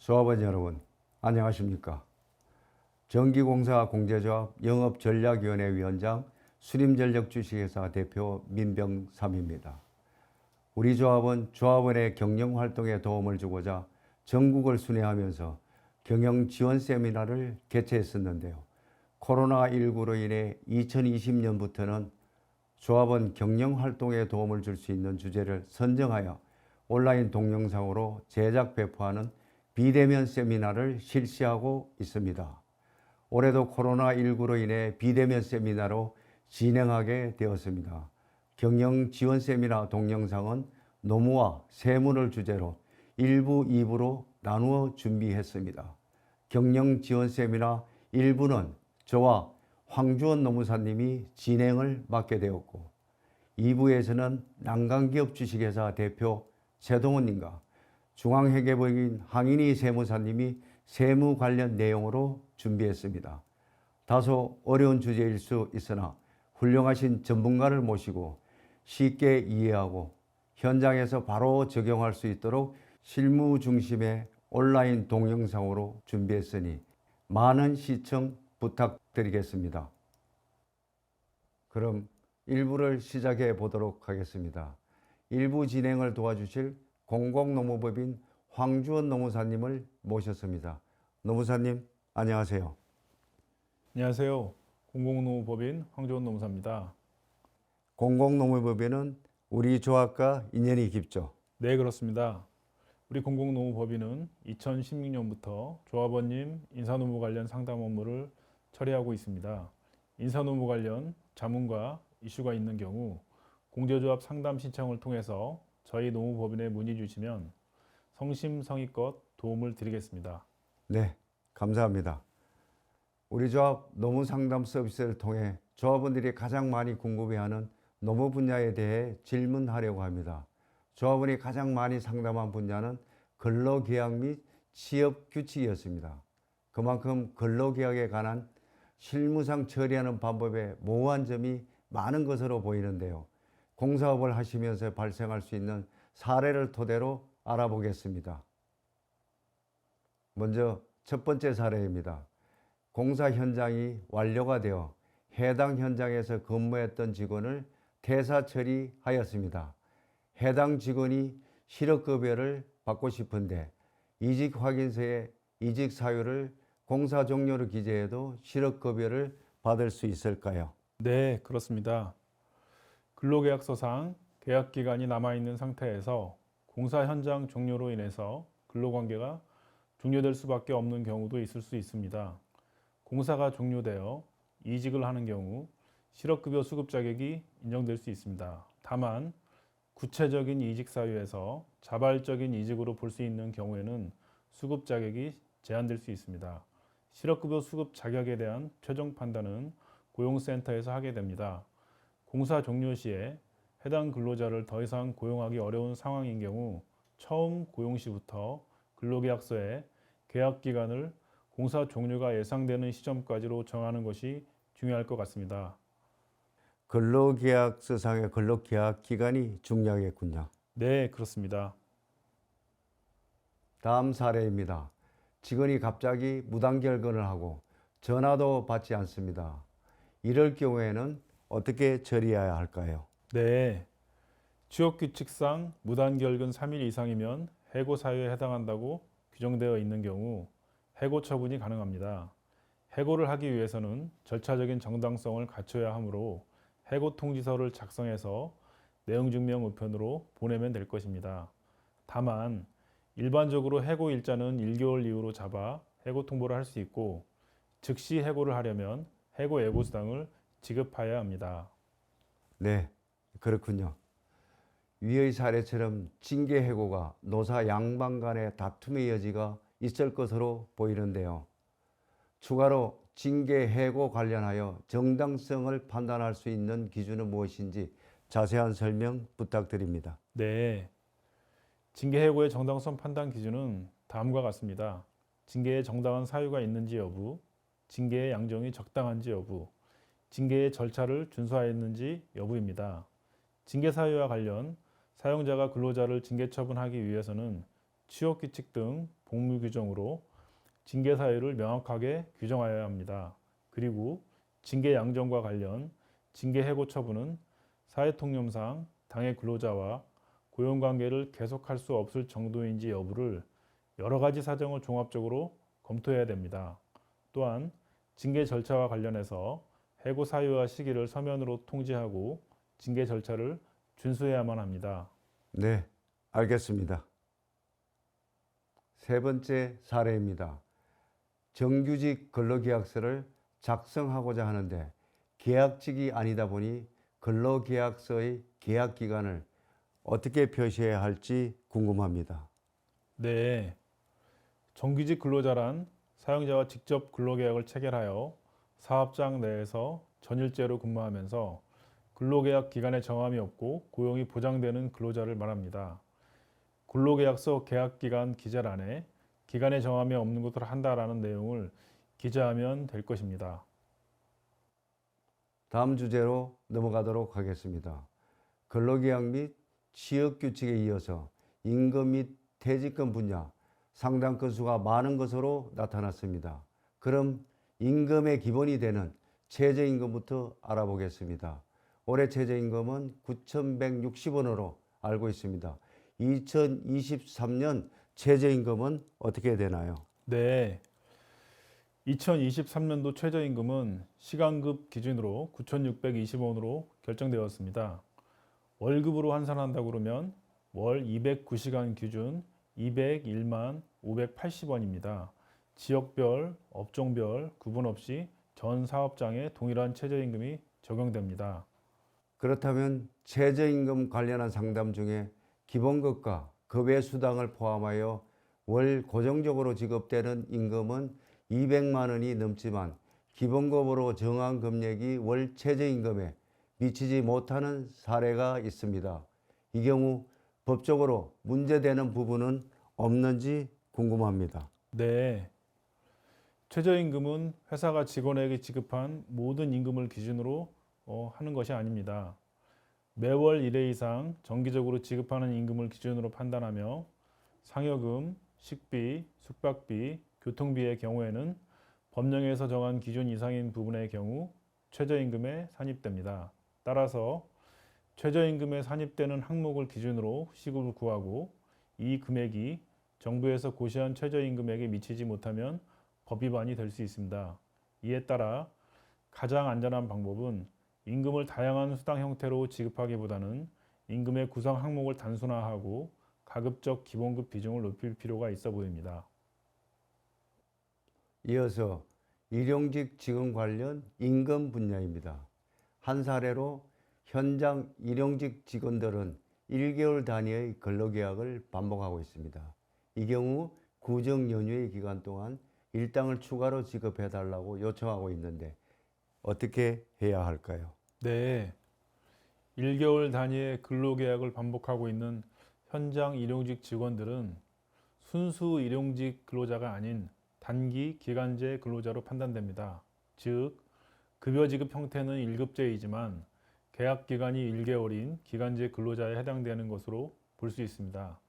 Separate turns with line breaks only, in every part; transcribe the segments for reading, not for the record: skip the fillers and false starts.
조합원 여러분, 안녕하십니까? 전기공사 공제조합 영업전략위원회 위원장 수림전력주식회사 대표 민병삼입니다. 우리 조합은 조합원의 경영활동에 도움을 주고자 전국을 순회하면서 경영지원 세미나를 개최했었는데요. 코로나19로 인해 2020년부터는 조합원 경영활동에 도움을 줄 수 있는 주제를 선정하여 온라인 동영상으로 제작 배포하는 비대면 세미나를 실시하고 있습니다. 올해도 코로나19로 인해 비대면 세미나로 진행하게 되었습니다. 경영 지원 세미나 동영상은 노무와 세무를 주제로 1부, 2부로 나누어 준비했습니다. 경영 지원 세미나 1부는 저와 황주원 노무사님이 진행을 맡게 되었고 2부에서는 난강기업 주식회사 대표 최동훈님과 중앙회계법인 황인희 세무사님이 세무 관련 내용으로 준비했습니다. 다소 어려운 주제일 수 있으나 훌륭하신 전문가를 모시고 쉽게 이해하고 현장에서 바로 적용할 수 있도록 실무 중심의 온라인 동영상으로 준비했으니 많은 시청 부탁드리겠습니다. 그럼 1부를 시작해 보도록 하겠습니다. 1부 진행을 도와주실 공공노무법인 황주원 노무사님을 모셨습니다. 노무사님, 안녕하세요.
안녕하세요. 공공노무법인 황주원 노무사입니다.
공공노무법인은 우리 조합과 인연이 깊죠?
네, 그렇습니다. 우리 공공노무법인은 2016년부터 조합원님 인사노무 관련 상담 업무를 처리하고 있습니다. 인사노무 관련 자문과 이슈가 있는 경우 공제조합 상담 신청을 통해서 저희 노무법인에 문의 주시면 성심성의껏 도움을 드리겠습니다.
네, 감사합니다. 우리 조합 노무상담 서비스를 통해 조합원들이 가장 많이 궁금해하는 노무 분야에 대해 질문하려고 합니다. 조합원이 가장 많이 상담한 분야는 근로계약 및 취업규칙이었습니다. 그만큼 근로계약에 관한 실무상 처리하는 방법에 모호한 점이 많은 것으로 보이는데요. 공사업을 하시면서 발생할 수 있는 사례를 토대로 알아보겠습니다. 먼저 첫 번째 사례입니다. 공사 현장이 완료가 되어 해당 현장에서 근무했던 직원을 퇴사 처리하였습니다. 해당 직원이 실업급여를 받고 싶은데 이직 확인서에 이직 사유를 공사 종료를 기재해도 실업급여를 받을 수 있을까요?
네, 그렇습니다. 근로계약서상 계약기간이 남아있는 상태에서 공사 현장 종료로 인해서 근로관계가 종료될 수밖에 없는 경우도 있을 수 있습니다. 공사가 종료되어 이직을 하는 경우 실업급여 수급 자격이 인정될 수 있습니다. 다만 구체적인 이직 사유에서 자발적인 이직으로 볼 수 있는 경우에는 수급 자격이 제한될 수 있습니다. 실업급여 수급 자격에 대한 최종 판단은 고용센터에서 하게 됩니다. 공사 종료 시에 해당 근로자를 더 이상 고용하기 어려운 상황인 경우 처음 고용 시부터 근로계약서에 계약기간을 공사 종료가 예상되는 시점까지로 정하는 것이 중요할 것 같습니다.
근로계약서상의 근로계약 기간이 중요하겠군요.
네, 그렇습니다.
다음 사례입니다. 직원이 갑자기 무단결근을 하고 전화도 받지 않습니다. 이럴 경우에는 어떻게 처리해야 할까요?
네, 취업규칙상 무단결근 3일 이상이면 해고 사유에 해당한다고 규정되어 있는 경우 해고 처분이 가능합니다. 해고를 하기 위해서는 절차적인 정당성을 갖춰야 하므로 해고 통지서를 작성해서 내용 증명 우편으로 보내면 될 것입니다. 다만 일반적으로 해고 일자는 1개월 이후로 잡아 해고 통보를 할 수 있고 즉시 해고를 하려면 해고 예고수당을 지급해야 합니다.
네, 그렇군요. 위의 사례처럼 징계 해고가 노사 양방 간의 다툼의 여지가 있을 것으로 보이는데요. 추가로 징계 해고 관련하여 정당성을 판단할 수 있는 기준은 무엇인지 자세한 설명 부탁드립니다.
네, 징계 해고의 정당성 판단 기준은 다음과 같습니다. 징계에 정당한 사유가 있는지 여부, 징계의 양정이 적당한지 여부, 징계의 절차를 준수하였는지 여부입니다. 징계 사유와 관련 사용자가 근로자를 징계 처분하기 위해서는 취업규칙 등 복무 규정으로 징계 사유를 명확하게 규정하여야 합니다. 그리고 징계 양정과 관련 징계 해고 처분은 사회통념상 당해 근로자와 고용관계를 계속할 수 없을 정도인지 여부를 여러 가지 사정을 종합적으로 검토해야 됩니다. 또한 징계 절차와 관련해서 해고 사유와 시기를 서면으로 통지하고 징계 절차를 준수해야만 합니다.
네, 알겠습니다. 세 번째 사례입니다. 정규직 근로계약서를 작성하고자 하는데 계약직이 아니다 보니 근로계약서의 계약 기간을 어떻게 표시해야 할지 궁금합니다.
네, 정규직 근로자란 사용자와 직접 근로계약을 체결하여 사업장 내에서 전일제로 근무하면서 근로계약 기간에 정함이 없고 고용이 보장되는 근로자를 말합니다. 근로계약서 계약기간 기재란에 기간에 정함이 없는 것을 한다라는 내용을 기재하면 될 것입니다.
다음 주제로 넘어가도록 하겠습니다. 근로계약 및 취업규칙에 이어서 임금 및 퇴직금 분야 상당 건수가 많은 것으로 나타났습니다. 그럼 임금의 기본이 되는 최저임금부터 알아보겠습니다. 올해 최저임금은 9,160원으로 알고 있습니다. 2023년 최저임금은 어떻게 되나요?
네, 2023년도 최저임금은 시간급 기준으로 9,620원으로 결정되었습니다. 월급으로 환산한다고 그러면 월 209시간 기준 201만 580원입니다. 지역별, 업종별 구분 없이 전 사업장에 동일한 최저임금이 적용됩니다.
그렇다면 최저임금 관련한 상담 중에 기본급과 그 외 수당을 포함하여 월 고정적으로 지급되는 임금은 200만 원이 넘지만 기본급으로 정한 금액이 월 최저임금에 미치지 못하는 사례가 있습니다. 이 경우 법적으로 문제되는 부분은 없는지 궁금합니다.
네, 최저임금은 회사가 직원에게 지급한 모든 임금을 기준으로 하는 것이 아닙니다. 매월 1회 이상 정기적으로 지급하는 임금을 기준으로 판단하며 상여금, 식비, 숙박비, 교통비의 경우에는 법령에서 정한 기준 이상인 부분의 경우 최저임금에 산입됩니다. 따라서 최저임금에 산입되는 항목을 기준으로 시급을 구하고 이 금액이 정부에서 고시한 최저임금액에 미치지 못하면 법 위반이 될 수 있습니다. 이에 따라 가장 안전한 방법은 임금을 다양한 수당 형태로 지급하기보다는 임금의 구성 항목을 단순화하고 가급적 기본급 비중을 높일 필요가 있어 보입니다.
이어서 일용직 직원 관련 임금 분야입니다. 한 사례로 현장 일용직 직원들은 1개월 단위의 근로계약을 반복하고 있습니다. 이 경우 구정 연휴의 기간 동안 일당을 추가로 지급해달라고 요청하고 있는데 어떻게 해야 할까요?
네, 1개월 단위의 근로계약을 반복하고 있는 현장 일용직 직원들은 순수 일용직 근로자가 아닌 단기 기간제 근로자로 판단됩니다. 즉, 급여 지급 형태는 1급제이지만 계약 기간이 1개월인 기간제 근로자에 해당되는 것으로 볼 수 있습니다.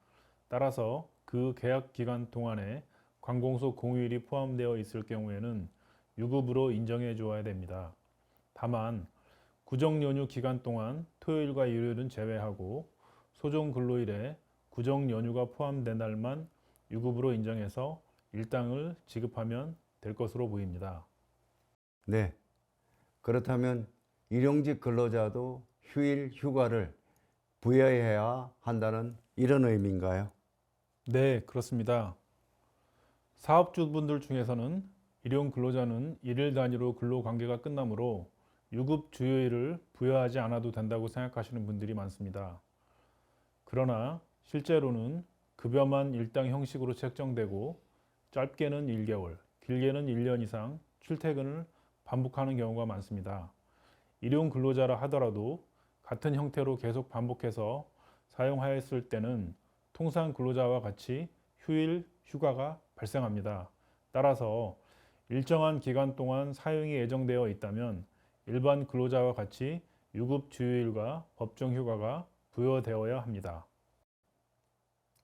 따라서 그 계약 기간 동안에 관공서 공휴일이 포함되어 있을 경우에는 유급으로 인정해 주어야 됩니다. 다만 구정 연휴 기간 동안 토요일과 일요일은 제외하고 소정 근로일에 구정 연휴가 포함된 날만 유급으로 인정해서 일당을 지급하면 될 것으로 보입니다.
네. 그렇다면 일용직 근로자도 휴일 휴가를 부여해야 한다는 이런 의미인가요?
네, 그렇습니다. 사업주분들 중에서는 일용 근로자는 일일 단위로 근로 관계가 끝나므로 유급 주휴일을 부여하지 않아도 된다고 생각하시는 분들이 많습니다. 그러나 실제로는 급여만 일당 형식으로 책정되고 짧게는 1개월, 길게는 1년 이상 출퇴근을 반복하는 경우가 많습니다. 일용 근로자라 하더라도 같은 형태로 계속 반복해서 사용하였을 때는 통상 근로자와 같이 휴일, 휴가가 발생합니다. 따라서 일정한 기간 동안 사용이 예정되어 있다면 일반 근로자와 같이 유급 주휴일과 법정 휴가가 부여되어야 합니다.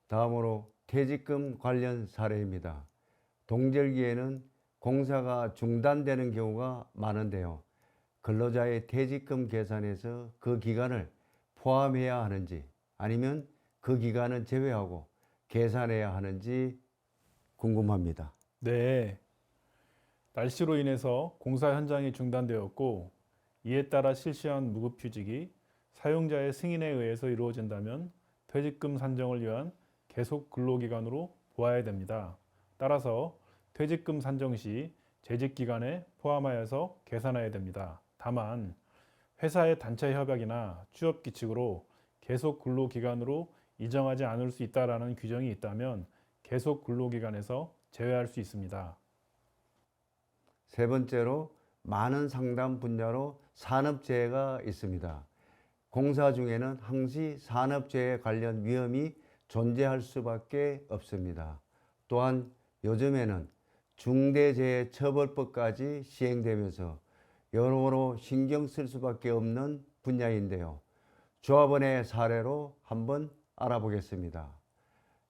다음으로 퇴직금 관련 사례입니다. 동절기에는 공사가 중단되는 경우가 많은데요. 근로자의 퇴직금 계산에서 그 기간을 포함해야 하는지 아니면 그 기간은 제외하고 계산해야 하는지 궁금합니다.
네, 날씨로 인해서 공사 현장이 중단되었고 이에 따라 실시한 무급휴직이 사용자의 승인에 의해서 이루어진다면 퇴직금 산정을 위한 계속 근로기간으로 보아야 됩니다. 따라서 퇴직금 산정 시 재직기간에 포함하여서 계산해야 됩니다. 다만 회사의 단체 협약이나 취업규칙으로 계속 근로기간으로 인정하지 않을 수 있다라는 규정이 있다면 계속 근로기간에서 제외할 수 있습니다.
세 번째로 많은 상담 분야로 산업재해가 있습니다. 공사 중에는 항시 산업재해 관련 위험이 존재할 수밖에 없습니다. 또한 요즘에는 중대재해처벌법까지 시행되면서 여러모로 신경 쓸 수밖에 없는 분야인데요. 조합원의 사례로 한번 알아보겠습니다.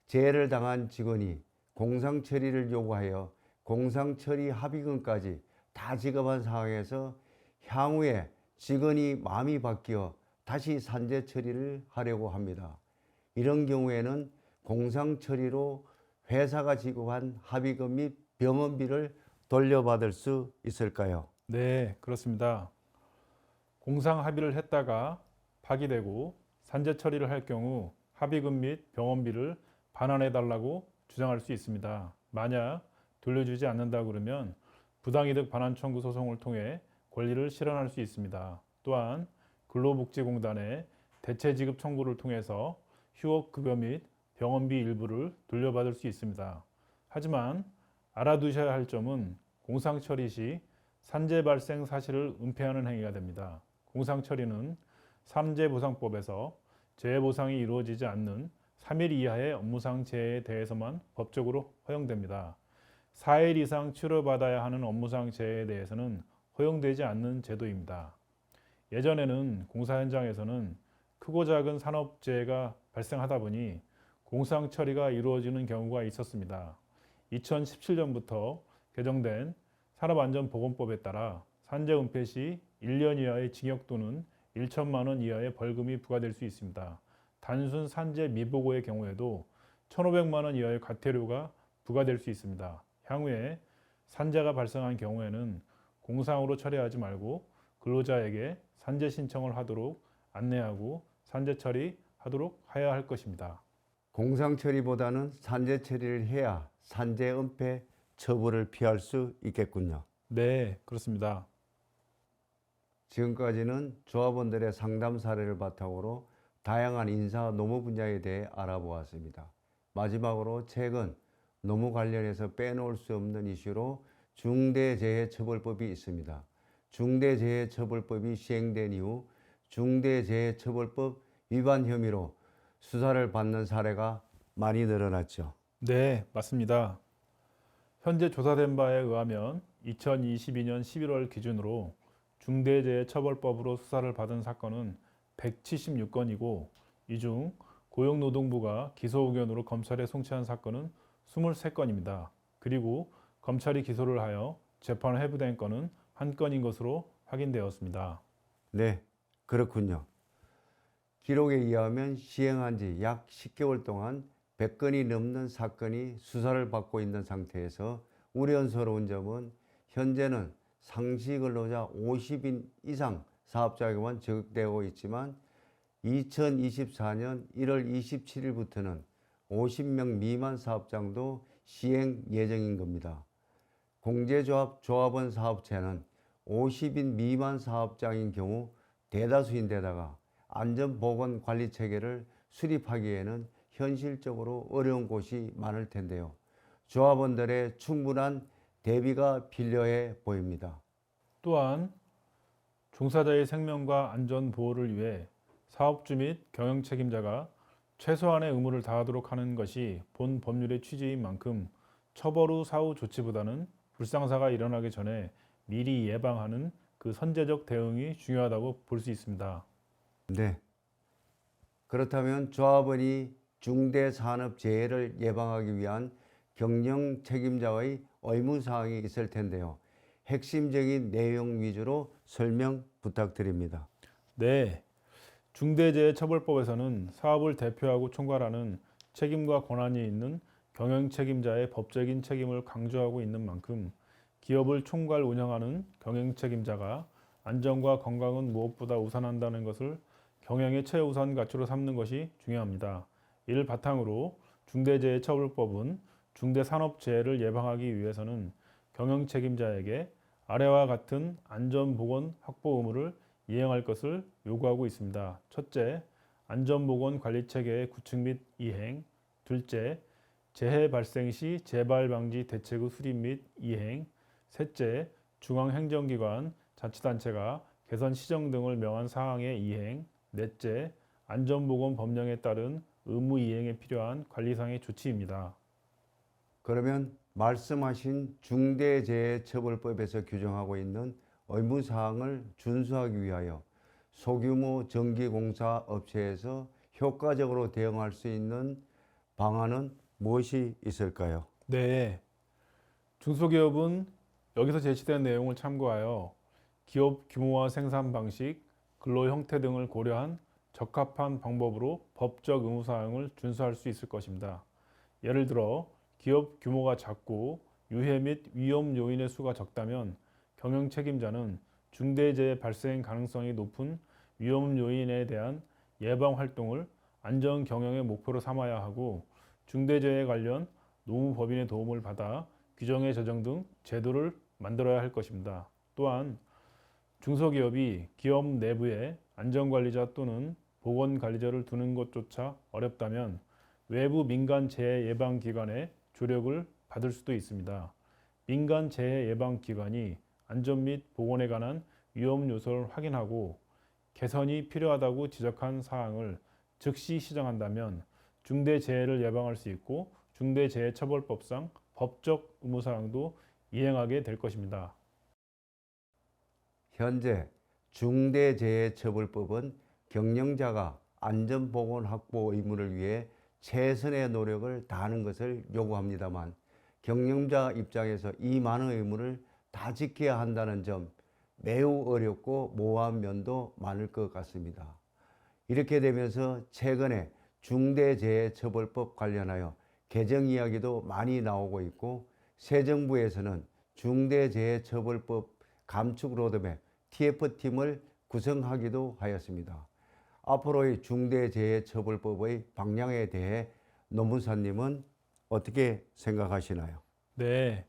재해를 당한 직원이 공상 처리를 요구하여 공상 처리 합의금까지 다 지급한 상황에서 향후에 직원이 마음이 바뀌어 다시 산재 처리를 하려고 합니다. 이런 경우에는 공상 처리로 회사가 지급한 합의금 및 병원비를 돌려받을 수 있을까요?
네, 그렇습니다. 공상 합의를 했다가 파기되고 산재 처리를 할 경우 합의금 및 병원비를 반환해 달라고 주장할 수 있습니다. 만약 돌려주지 않는다 그러면 부당이득 반환 청구 소송을 통해 권리를 실현할 수 있습니다. 또한 근로복지공단에 대체 지급 청구를 통해서 휴업급여 및 병원비 일부를 돌려받을 수 있습니다. 하지만 알아두셔야 할 점은 공상 처리 시 산재 발생 사실을 은폐하는 행위가 됩니다. 공상 처리는 산재보상법에서 재해 보상이 이루어지지 않는 3일 이하의 업무상 재해에 대해서만 법적으로 허용됩니다. 4일 이상 치료받아야 하는 업무상 재해에 대해서는 허용되지 않는 제도입니다. 예전에는 공사 현장에서는 크고 작은 산업재해가 발생하다 보니 공상 처리가 이루어지는 경우가 있었습니다. 2017년부터 개정된 산업안전보건법에 따라 산재 은폐 시 1년 이하의 징역 또는 1천만 원 이하의 벌금이 부과될 수 있습니다. 단순 산재 미보고의 경우에도 1,500만 원 이하의 과태료가 부과될 수 있습니다. 향후에 산재가 발생한 경우에는 공상으로 처리하지 말고 근로자에게 산재 신청을 하도록 안내하고 산재 처리하도록 하여야 할 것입니다.
공상 처리보다는 산재 처리를 해야 산재 은폐 처벌을 피할 수 있겠군요.
네, 그렇습니다.
지금까지는 조합원들의 상담 사례를 바탕으로 다양한 인사 노무 분야에 대해 알아보았습니다. 마지막으로 최근 노무 관련해서 빼놓을 수 없는 이슈로 중대재해처벌법이 있습니다. 중대재해처벌법이 시행된 이후 중대재해처벌법 위반 혐의로 수사를 받는 사례가 많이 늘어났죠.
네, 맞습니다. 현재 조사된 바에 의하면 2022년 11월 기준으로 중대재해처벌법으로 수사를 받은 사건은 176건이고 이 중 고용노동부가 기소 의견으로 검찰에 송치한 사건은 23건입니다. 그리고 검찰이 기소를 하여 재판 회부된 건은 1건인 것으로 확인되었습니다.
네, 그렇군요. 기록에 의하면 시행한 지 약 10개월 동안 100건이 넘는 사건이 수사를 받고 있는 상태에서 우려스러운 점은 현재는 상시 근로자 50인 이상 사업자에게만 적용되고 있지만 2024년 1월 27일부터는 50명 미만 사업장도 시행 예정인 겁니다. 공제조합 조합원 사업체는 50인 미만 사업장인 경우 대다수인데다가 안전보건관리체계를 수립하기에는 현실적으로 어려운 곳이 많을 텐데요. 조합원들의 충분한 대비가 필요해 보입니다.
또한 종사자의 생명과 안전 보호를 위해 사업주 및 경영 책임자가 최소한의 의무를 다하도록 하는 것이 본 법률의 취지인 만큼 처벌 후 사후 조치보다는 불상사가 일어나기 전에 미리 예방하는 그 선제적 대응이 중요하다고 볼 수 있습니다.
네. 그렇다면 조합원이 중대산업재해를 예방하기 위한 경영 책임자의 의무사항이 있을 텐데요. 핵심적인 내용 위주로 설명 부탁드립니다.
네, 중대재해처벌법에서는 사업을 대표하고 총괄하는 책임과 권한이 있는 경영 책임자의 법적인 책임을 강조하고 있는 만큼 기업을 총괄 운영하는 경영 책임자가 안전과 건강은 무엇보다 우선한다는 것을 경영의 최우선 가치로 삼는 것이 중요합니다. 이를 바탕으로 중대재해처벌법은 중대산업재해를 예방하기 위해서는 경영 책임자에게 아래와 같은 안전보건 확보 의무를 이행할 것을 요구하고 있습니다. 첫째, 안전보건 관리체계의 구축 및 이행. 둘째, 재해 발생 시 재발 방지 대책의 수립 및 이행. 셋째, 중앙행정기관, 자치단체가 개선 시정 등을 명한 사항의 이행. 넷째, 안전보건 법령에 따른 의무 이행에 필요한 관리상의 조치입니다.
그러면 말씀하신 중대재해처벌법에서 규정하고 있는 의무사항을 준수하기 위하여 소규모 전기공사 업체에서 효과적으로 대응할 수 있는 방안은 무엇이 있을까요?
네, 중소기업은 여기서 제시된 내용을 참고하여 기업 규모와 생산 방식, 근로 형태 등을 고려한 적합한 방법으로 법적 의무사항을 준수할 수 있을 것입니다. 예를 들어 기업 규모가 작고 유해 및 위험 요인의 수가 적다면 경영 책임자는 중대재해 발생 가능성이 높은 위험 요인에 대한 예방 활동을 안전 경영의 목표로 삼아야 하고 중대재해 관련 노무법인의 도움을 받아 규정의 제정 등 제도를 만들어야 할 것입니다. 또한 중소기업이 기업 내부에 안전관리자 또는 보건관리자를 두는 것조차 어렵다면 외부 민간 재해 예방 기관의 조력을 받을 수도 있습니다. 민간 재해 예방 기관이 안전 및 보건에 관한 위험 요소를 확인하고 개선이 필요하다고 지적한 사항을 즉시 시정한다면 중대재해를 예방할 수 있고 중대재해처벌법상 법적 의무사항도 이행하게 될 것입니다.
현재 중대재해처벌법은 경영자가 안전보건 확보 의무를 위해 최선의 노력을 다하는 것을 요구합니다만 경영자 입장에서 이 많은 의무를 다 지켜야 한다는 점 매우 어렵고 모호한 면도 많을 것 같습니다. 이렇게 되면서 최근에 중대재해처벌법 관련하여 개정 이야기도 많이 나오고 있고 새 정부에서는 중대재해처벌법 감축 로드맵 TF팀을 구성하기도 하였습니다. 앞으로의 중대재해처벌법의 방향에 대해 노무사님은 어떻게 생각하시나요?
네,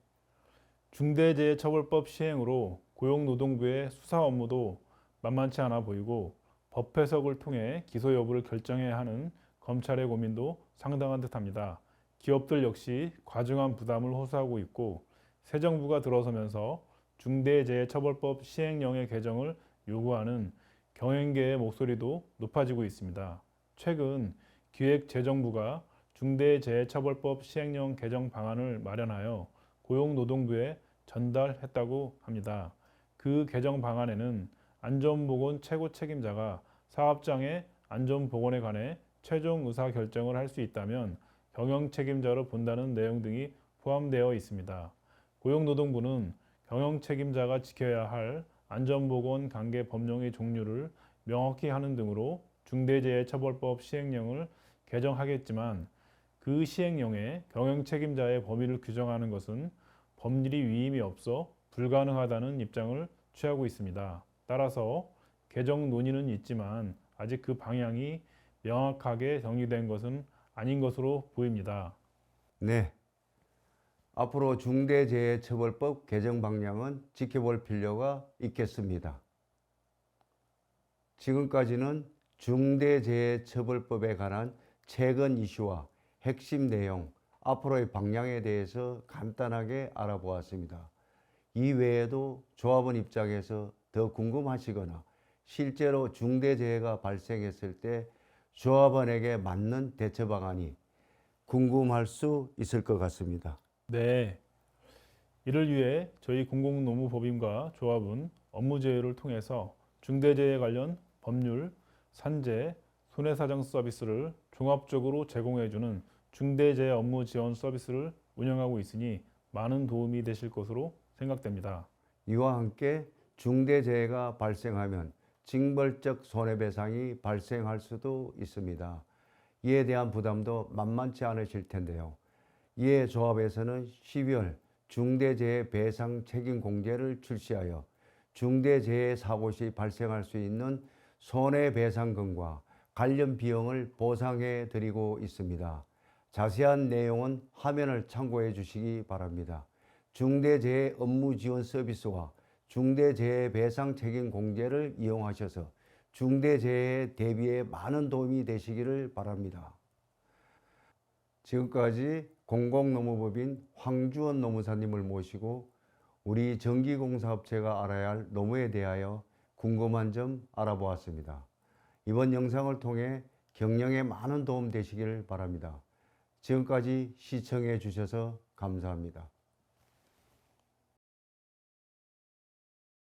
중대재해처벌법 시행으로 고용노동부의 수사 업무도 만만치 않아 보이고 법 해석을 통해 기소 여부를 결정해야 하는 검찰의 고민도 상당한 듯합니다. 기업들 역시 과중한 부담을 호소하고 있고 새 정부가 들어서면서 중대재해처벌법 시행령의 개정을 요구하는 경영계의 목소리도 높아지고 있습니다. 최근 기획재정부가 중대재해처벌법 시행령 개정 방안을 마련하여 고용노동부에 전달했다고 합니다. 그 개정 방안에는 안전보건 최고 책임자가 사업장의 안전보건에 관해 최종 의사결정을 할 수 있다면 경영 책임자로 본다는 내용 등이 포함되어 있습니다. 고용노동부는 경영 책임자가 지켜야 할 안전보건 관계 법령의 종류를 명확히 하는 등으로 중대재해처벌법 시행령을 개정하겠지만 그 시행령에 경영 책임자의 범위를 규정하는 것은 법률이 위임이 없어 불가능하다는 입장을 취하고 있습니다. 따라서 개정 논의는 있지만 아직 그 방향이 명확하게 정리된 것은 아닌 것으로 보입니다.
네. 앞으로 중대재해처벌법 개정 방향은 지켜볼 필요가 있겠습니다. 지금까지는 중대재해처벌법에 관한 최근 이슈와 핵심 내용, 앞으로의 방향에 대해서 간단하게 알아보았습니다. 이 외에도 조합원 입장에서 더 궁금하시거나 실제로 중대재해가 발생했을 때 조합원에게 맞는 대처 방안이 궁금할 수 있을 것 같습니다.
네, 이를 위해 저희 공공노무법인과 조합은 업무 제휴를 통해서 중대재해 관련 법률, 산재, 손해사정 서비스를 종합적으로 제공해주는 중대재해 업무 지원 서비스를 운영하고 있으니 많은 도움이 되실 것으로 생각됩니다.
이와 함께 중대재해가 발생하면 징벌적 손해배상이 발생할 수도 있습니다. 이에 대한 부담도 만만치 않으실 텐데요. 이에 조합에서는 12월 중대재해 배상 책임 공제를 출시하여 중대재해 사고 시 발생할 수 있는 손해배상금과 관련 비용을 보상해 드리고 있습니다. 자세한 내용은 화면을 참고해 주시기 바랍니다. 중대재해 업무 지원 서비스와 중대재해 배상 책임 공제를 이용하셔서 중대재해 대비에 많은 도움이 되시기를 바랍니다. 지금까지 공공노무법인 황주원 노무사님을 모시고 우리 전기공사업체가 알아야 할 노무에 대하여 궁금한 점 알아보았습니다. 이번 영상을 통해 경영에 많은 도움 되시기를 바랍니다. 지금까지 시청해 주셔서 감사합니다.